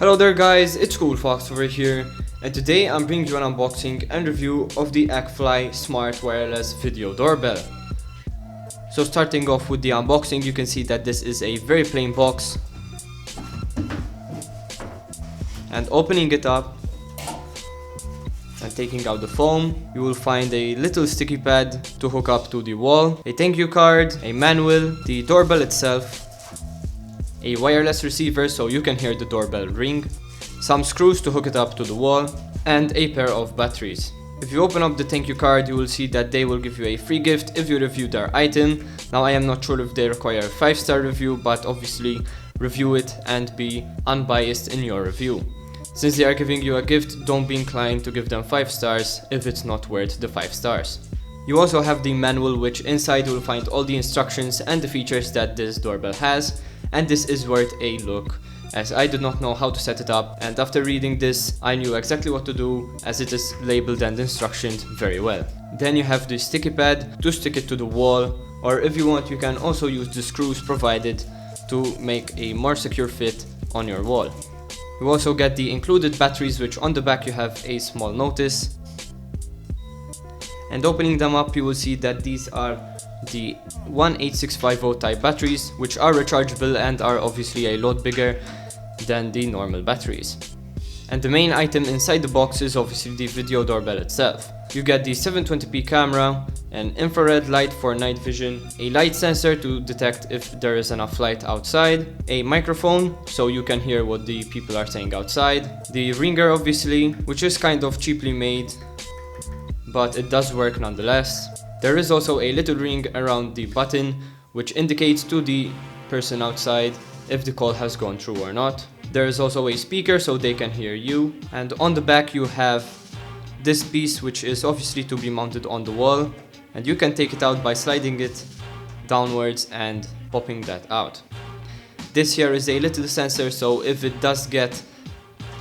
Hello there guys, it's CoolFox over here, and today I'm bringing you an unboxing and review of the Accfly Smart Wireless Video Doorbell. So starting off with the unboxing, you can see that this is a very plain box. And opening it up and taking out the foam, you will find a little sticky pad to hook up to the wall, a thank you card, a manual, the doorbell itself, a wireless receiver so you can hear the doorbell ring, some screws to hook it up to the wall, and a pair of batteries. If you open up the thank you card, you will see that they will give you a free gift if you review their item. Now I am not sure if they require a 5-star review, but obviously review it and be unbiased in your review. Since they are giving you a gift, don't be inclined to give them 5 stars if it's not worth the 5 stars. You also have the manual, which inside you will find all the instructions and the features that this doorbell has, and this is worth a look, as I did not know how to set it up, and after reading this I knew exactly what to do, as it is labeled and instructioned very well. Then you have the sticky pad to stick it to the wall, or if you want you can also use the screws provided to make a more secure fit on your wall. You also get the included batteries, which on the back you have a small notice. And opening them up, you will see that these are the 18650 type batteries, which are rechargeable and are obviously a lot bigger than the normal batteries. And the main item inside the box is obviously the video doorbell itself. You get the 720p camera, an infrared light for night vision, a light sensor to detect if there is enough light outside, a microphone so you can hear what the people are saying outside, the ringer obviously, which is kind of cheaply made, but it does work nonetheless. There is also a little ring around the button, which indicates to the person outside if the call has gone through or not. There is also a speaker so they can hear you, and on the back you have this piece, which is obviously to be mounted on the wall, and you can take it out by sliding it downwards and popping that out. This here is a little sensor, so if it does get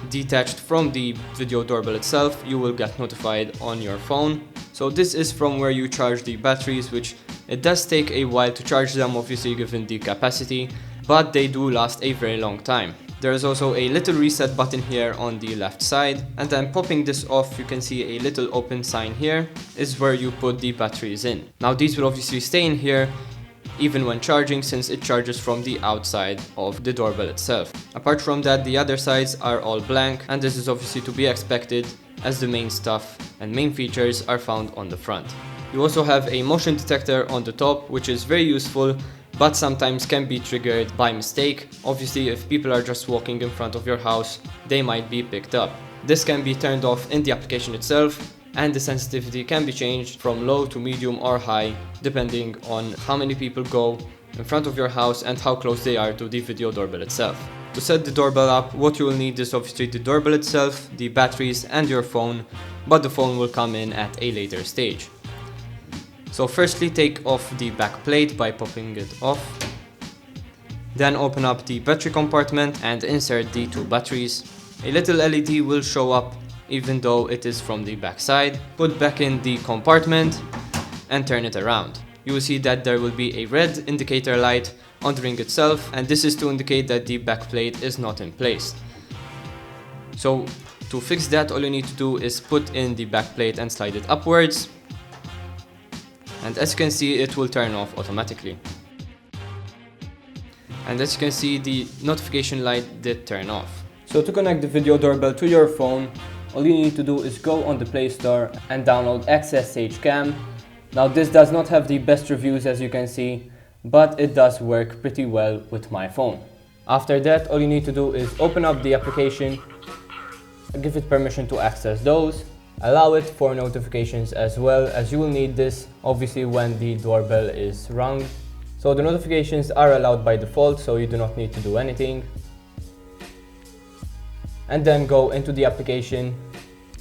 detached from the video doorbell itself, you will get notified on your phone. So this is from where you charge the batteries, which it does take a while to charge them, obviously given the capacity, but they do last a very long time. There is also a little reset button here on the left side, and then popping this off you can see a little open sign here is where you put the batteries in. Now these will obviously stay in here even when charging, since it charges from the outside of the doorbell itself. Apart from that, the other sides are all blank, and this is obviously to be expected as the main stuff and main features are found on the front. You also have a motion detector on the top, which is very useful, but sometimes can be triggered by mistake. Obviously if people are just walking in front of your house, they might be picked up. This can be turned off in the application itself, and the sensitivity can be changed from low to medium or high depending on how many people go in front of your house and how close they are to the video doorbell itself. To set the doorbell up, what you will need is obviously the doorbell itself, the batteries and your phone, but the phone will come in at a later stage. So firstly take off the back plate by popping it off. Then open up the battery compartment and insert the 2 batteries. A little LED will show up even though it is from the back side. Put back in the compartment and turn it around. You will see that there will be a red indicator light on the ring itself, and this is to indicate that the back plate is not in place. So to fix that, all you need to do is put in the back plate and slide it upwards, and as you can see it will turn off automatically. And as you can see, the notification light did turn off. So to connect the video doorbell to your phone, all you need to do is go on the Play Store and download ES.CE Cam. Now this does not have the best reviews as you can see, but it does work pretty well with my phone. After that, all you need to do is open up the application, give it permission to access those, allow it for notifications as well, as you will need this obviously when the doorbell is rung. So the notifications are allowed by default, so you do not need to do anything. And then go into the application,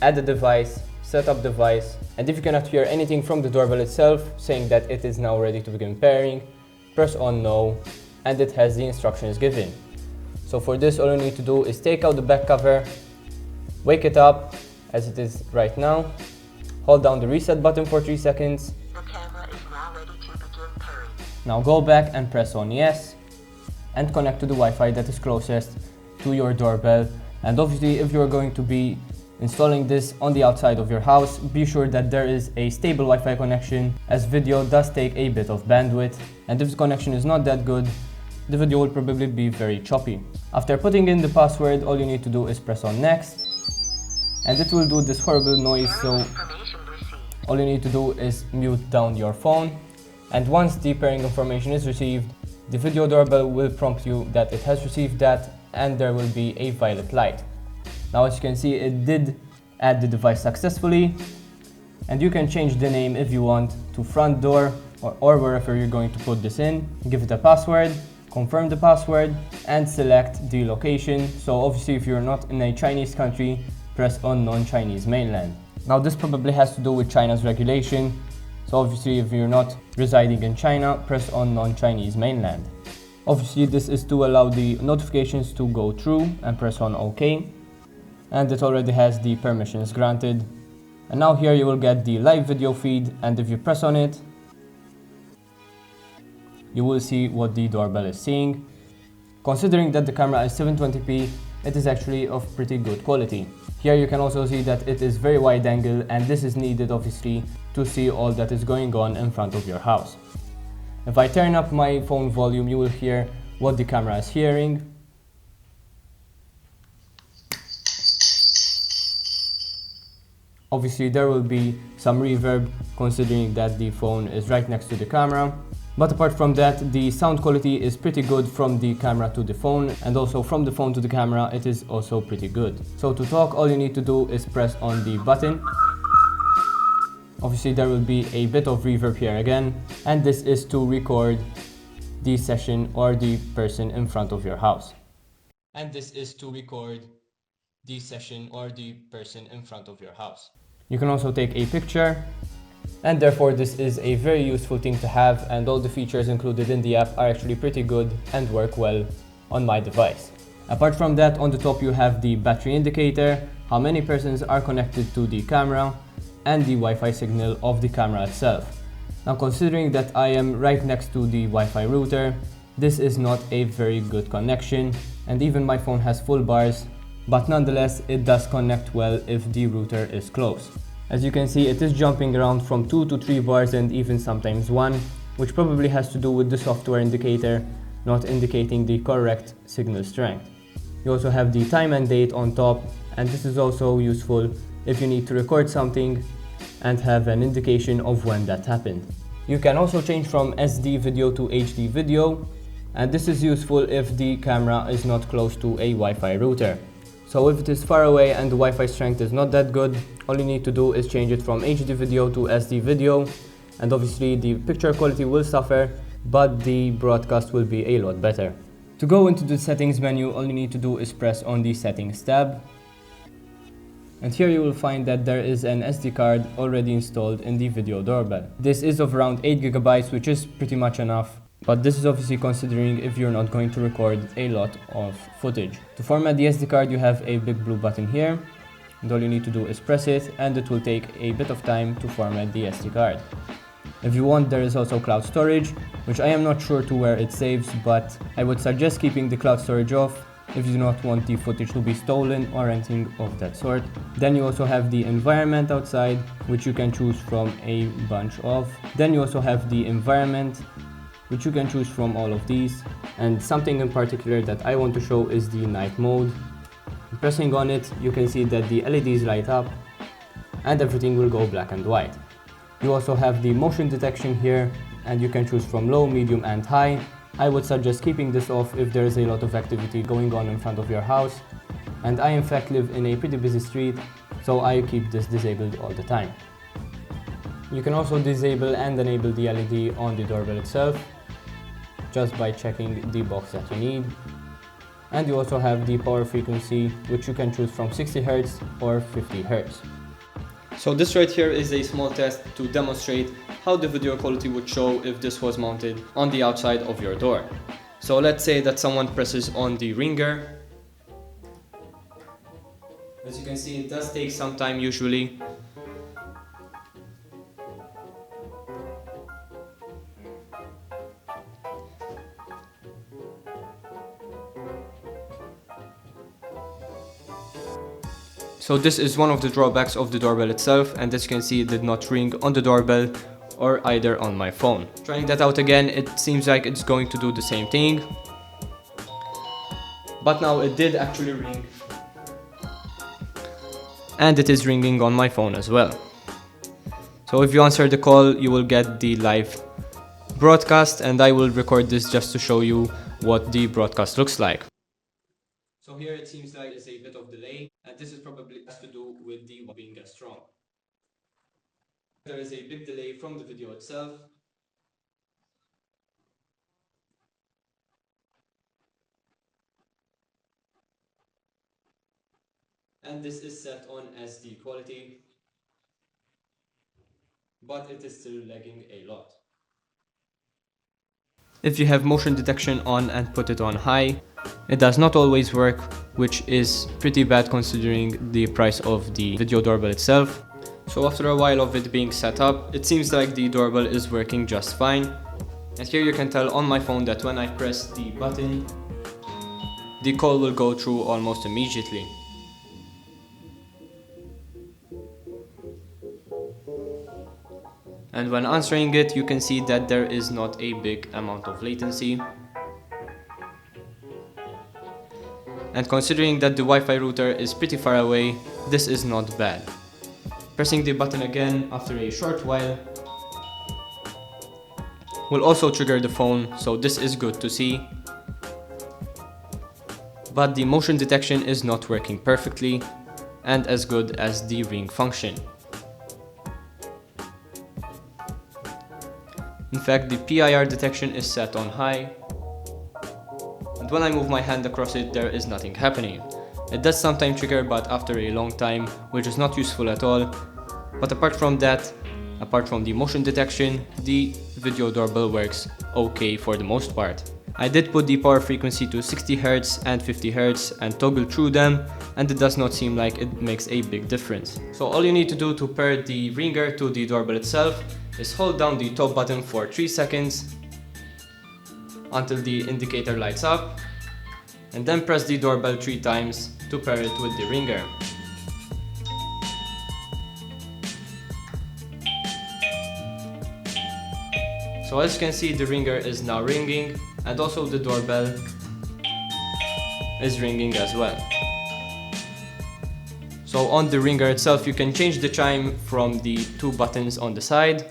add the device, set up device, and if you cannot hear anything from the doorbell itself saying that it is now ready to begin pairing, press on no, and it has the instructions given. So for this, all you need to do is take out the back cover, wake it up as it is right now, hold down the reset button for 3 seconds. The camera is now ready to begin pairing. Now go back and press on yes, and connect to the Wi-Fi that is closest to your doorbell And obviously, if you're going to be installing this on the outside of your house, be sure that there is a stable Wi-Fi connection, as video does take a bit of bandwidth, and if the connection is not that good, the video will probably be very choppy. After putting in the password, all you need to do is press on next, and it will do this horrible noise, so all you need to do is mute down your phone, and once the pairing information is received, the video doorbell will prompt you that it has received that, and there will be a violet light. Now, as you can see, it did add the device successfully, and you can change the name if you want to front door or wherever you're going to put this in. Give it a password, confirm the password, and select the location. So obviously, if you're not in a Chinese country, press on non-Chinese mainland. Now, this probably has to do with China's regulation. So obviously, if you're not residing in China, press on non-Chinese mainland. Obviously, this is to allow the notifications to go through, and press on OK. And it already has the permissions granted. And now here you will get the live video feed, and if you press on it, you will see what the doorbell is seeing. Considering that the camera is 720p, it is actually of pretty good quality. Here you can also see that it is very wide angle, and this is needed obviously to see all that is going on in front of your house. If I turn up my phone volume, you will hear what the camera is hearing. Obviously, there will be some reverb considering that the phone is right next to the camera. But apart from that, the sound quality is pretty good from the camera to the phone, and also from the phone to the camera, it is also pretty good. So to talk, all you need to do is press on the button. Obviously, there will be a bit of reverb here again, and this is to record the session or the person in front of your house. And this is to record the session or the person in front of your house. You can also take a picture, and therefore this is a very useful thing to have, and all the features included in the app are actually pretty good and work well on my device. Apart from that, on the top you have the battery indicator, how many persons are connected to the camera, and the Wi-Fi signal of the camera itself. Now, considering that I am right next to the Wi-Fi router, this is not a very good connection, and even my phone has full bars, but nonetheless it does connect well if the router is close. As you can see, it is jumping around from 2 to 3 bars and even sometimes 1, which probably has to do with the software indicator not indicating the correct signal strength. You also have the time and date on top, and this is also useful if you need to record something and have an indication of when that happened. You can also change from SD video to HD video, and this is useful if the camera is not close to a Wi-Fi router. So if it is far away and the Wi-Fi strength is not that good, all you need to do is change it from HD video to SD video, and obviously the picture quality will suffer, but the broadcast will be a lot better. To go into the settings menu, all you need to do is press on the settings tab. And here you will find that there is an SD card already installed in the video doorbell. This is of around 8 GB, which is pretty much enough. But this is obviously considering if you're not going to record a lot of footage. To format the SD card, you have a big blue button here, and all you need to do is press it, and it will take a bit of time to format the SD card. If you want, there is also cloud storage, which I am not sure to where it saves, but I would suggest keeping the cloud storage off if you do not want the footage to be stolen or anything of that sort. Then you also have the environment outside, which you can choose from a bunch of. Then you also have the environment, which you can choose from all of these, and something in particular that I want to show is the night mode. Pressing on it, you can see that the LEDs light up and everything will go black and white. You also have the motion detection here, and you can choose from low, medium and high. I would suggest keeping this off if there is a lot of activity going on in front of your house, and I in fact live in a pretty busy street, so I keep this disabled all the time. You can also disable and enable the LED on the doorbell itself, just by checking the box that you need. And you also have the power frequency, which you can choose from 60 Hz or 50 Hz. So this right here is a small test to demonstrate how the video quality would show if this was mounted on the outside of your door. So let's say that someone presses on the ringer. As you can see, it does take some time usually. So this is one of the drawbacks of the doorbell itself, and as you can see, it did not ring on the doorbell or either on my phone. Trying that out again, it seems like it's going to do the same thing. But now it did actually ring. And it is ringing on my phone as well. So if you answer the call, you will get the live broadcast, and I will record this just to show you what the broadcast looks like. So here it seems like there's a bit of delay, and this is probably has to do with the being as strong. There is a big delay from the video itself. And this is set on SD quality, but it is still lagging a lot. If you have motion detection on and put it on high, it does not always work, which is pretty bad considering the price of the video doorbell itself. So after a while of it being set up, it seems like the doorbell is working just fine. And here you can tell on my phone that when I press the button, the call will go through almost immediately. And when answering it, you can see that there is not a big amount of latency. And considering that the Wi-Fi router is pretty far away, this is not bad. Pressing the button again after a short while will also trigger the phone, so this is good to see. But the motion detection is not working perfectly and as good as the ring function. In fact, the PIR detection is set on high, and when I move my hand across it, there is nothing happening. It does sometimes trigger, but after a long time, which is not useful at all. But apart from that, apart from the motion detection, the video doorbell works okay for the most part. I did put the power frequency to 60 Hz and 50 Hz and toggle through them, and it does not seem like it makes a big difference. So all you need to do to pair the ringer to the doorbell itself is hold down the top button for 3 seconds until the indicator lights up, and then press the doorbell 3 times to pair it with the ringer. So as you can see, the ringer is now ringing, and also the doorbell is ringing as well. So on the ringer itself, you can change the chime from the 2 buttons on the side.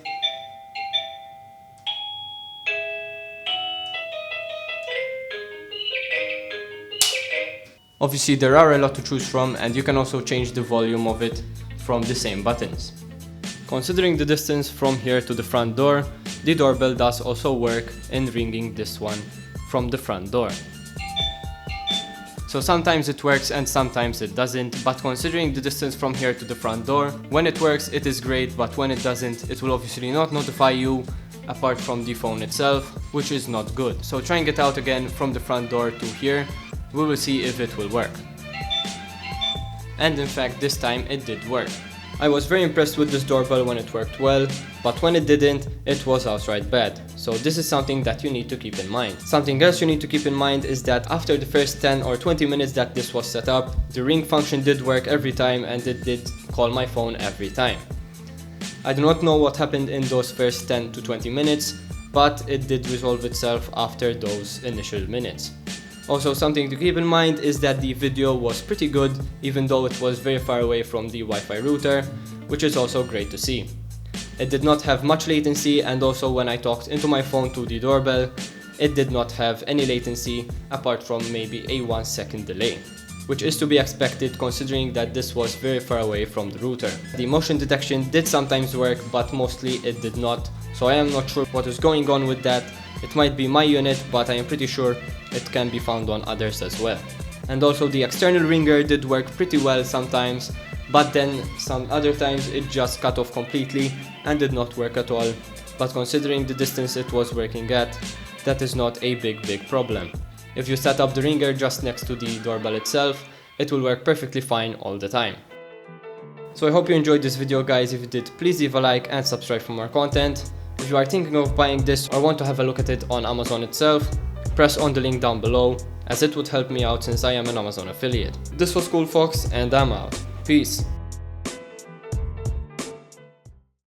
Obviously there are a lot to choose from, and you can also change the volume of it from the same buttons. Considering the distance from here to the front door, the doorbell does also work in ringing this one from the front door. So sometimes it works and sometimes it doesn't, but considering the distance from here to the front door, when it works it is great, but when it doesn't, it will obviously not notify you apart from the phone itself, which is not good. So trying it out again from the front door to here, we will see if it will work. And in fact, this time it did work. I was very impressed with this doorbell when it worked well, but when it didn't, it was outright bad. So this is something that you need to keep in mind. Something else you need to keep in mind is that after the first 10 or 20 minutes that this was set up, the ring function did work every time, and it did call my phone every time. I do not know what happened in those first 10 to 20 minutes, but it did resolve itself after those initial minutes. Also, something to keep in mind is that the video was pretty good, even though it was very far away from the Wi-Fi router, which is also great to see. It did not have much latency, and also when I talked into my phone to the doorbell, it did not have any latency apart from maybe a 1 second delay, which is to be expected considering that this was very far away from the router. The motion detection did sometimes work, but mostly it did not, so I am not sure what is going on with that. It might be my unit, but I am pretty sure it can be found on others as well. And also the external ringer did work pretty well sometimes, but then some other times it just cut off completely and did not work at all. But considering the distance it was working at, that is not a big problem. If you set up the ringer just next to the doorbell itself, it will work perfectly fine all the time. So I hope you enjoyed this video, guys. If you did, please leave a like and subscribe for more content. If you are thinking of buying this or want to have a look at it on Amazon itself, press on the link down below, as it would help me out since I am an Amazon affiliate. This was CoolFox, and I'm out. Peace.